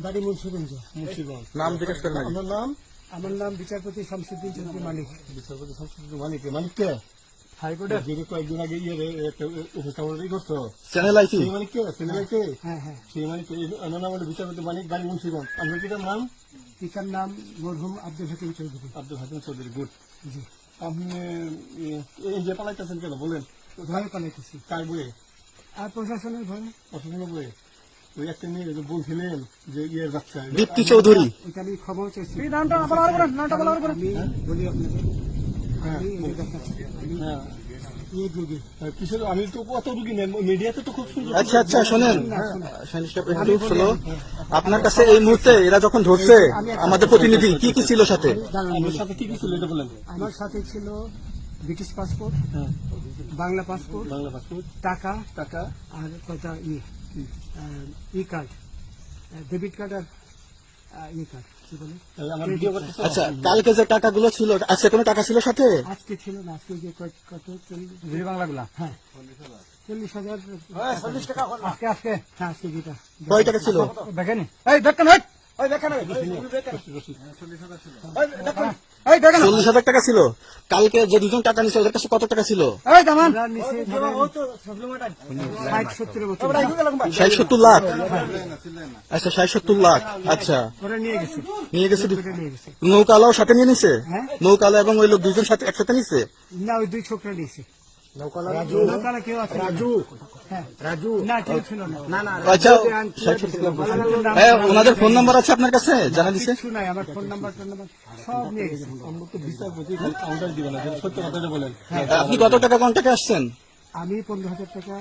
বাড়ি মুন্সিগঞ্জ। নাম জিজ্ঞেস করেন নাকি? আমার নাম বিচারপতি শামসুদ্দিন চৌধুরী মানিক। বিচারপতি শামসুদ্দিন মানিক। মানিককে হাইকোর্টে যে কয়েকদিন আগে উপস্থাপন করছো চ্যানেল আইছি মানিককে চ্যানেল আইছে। হ্যাঁ হ্যাঁ, সেই মানিক আমার নাম হলো বিচারপতি মানিক, বাড়ি মুন্সিগঞ্জ। আপনার পিতার নাম? পিতার নাম মরহুম আব্দুল হাকিম চৌধুরী। আব্দুল হাকিম চৌধুরী। গুড। জি। আপনি এই যে পালাইতেছেন কেন বলেন? ভয়ে পালাইতেছি। কার বইয়ে? আর প্রশাসনের ভয়ে। প্রশাসনের বইয়ে? ওই একটা মেয়ে যে বলছিলেন যে ইয়ের বাচ্চা দীপ্তি চৌধুরী, এটা আমি ক্ষমাও চাইছি। নামটা আমি বলি আপনাকে, হ্যাঁ আমি এই দেখাচ্ছি, আমি হ্যাঁ ইয়ে রোগী। কিছু আমি তো কত রুগী নেই মিডিয়াতে তো খুব সুন্দর। আচ্ছা আচ্ছা শোনেন, একটু শোনো। আপনার কাছে এই মুহূর্তে এরা যখন ধরছে আমাদের প্রতিনিধি কি কি ছিল সাথে? আমার সাথে কি কি ছিল এটা বলেন। আমার সাথে ছিল British passport, Bangla passport, Bangla passport, টাকা টাকা আর কটা ই কার্ড, ডেবিট কার্ড আর ই কার্ড, কি বলে? আমার ভিডিও করতে। আচ্ছা, কালকে যে টাকাগুলো ছিল, আজকে কোনো টাকা ছিল সাথে? আজকে ছিল না, আজকে যে কত 40 বাংলাগুলা, হ্যাঁ 40,000 আজকে আজকে হ্যাঁ আজকে যেটা কয় টাকা ছিল দেখেন। এই দেখেন, ওই দেখেন 40,000 টাকা ছিল। কালকে যে দুজন টাকা নিছে ওদের কাছে কত টাকা ছিল? 60-70 লাখ। আচ্ছা 60-70 লাখ। আচ্ছা ওরা নিয়ে গেছে, নিয়ে গেছে। নিয়ে গেছে। নৌকালাও সাথে নিয়ে নিছে? হ্যাঁ। নৌকালা এবং ওই লোক দুজন সাথে একসাথে নিছে? না, ওই দুই ছোকরা নিয়েছে। নৌকালা কেউ আছে? হ্যাঁ রাজু না, কেউ ছিল না। আচ্ছা, ওনাদের ফোন নাম্বার আছে আপনার কাছে? জানা দিছে? কিছু নাই, আমার ফোন নাম্বার সব নিয়ে গেছে। আমরা তো বিচারপতি কাউন্টার দিবেন না, সত্য কথাটা বলেন। আপনি কত টাকা কন্টাক্টে আসছেন? আমি 15,000 টাকা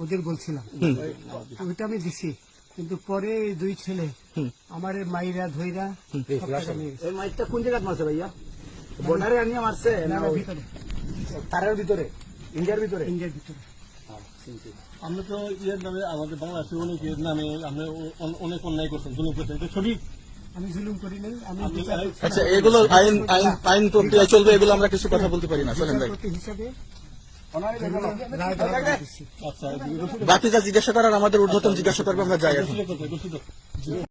ওদের বলছিলাম, ওইটা আমি দিছি। কিন্তু পরে এই দুই ছেলে আমার মাইরা ধইরা সব টাকা নিয়ে গেছে। এই মাইকটা কোন জায়গায় মারছে ভাইয়া? বর্ডারে আনিয়ে মারছে না ভিতরে, তারের ভিতরে, ইন্ডিয়ার ভিতরে? ইন্ডিয়ার ভিতরে। আমরা তো ইয়ের নামে আমাদের বাংলাদেশের অনেকের নামে আমরা অনেক অন্যায় করছেন, জুলুম করছেন। এটা সঠিক? আমি জুলুম করি নাই, আমি আচ্ছা, এগুলো আইন আইন আইন প্রক্রিয়া চলবে, এগুলো আমরা কিছু কথা বলতে পারি না। চলেন ভাই, বিচারপতি হিসাবে রায় দিচ্ছি। আচ্ছা বাকি যা জিজ্ঞাসা করার আমাদের ঊর্ধ্বতন জিজ্ঞাসা করবো, আমরা যাই এখন।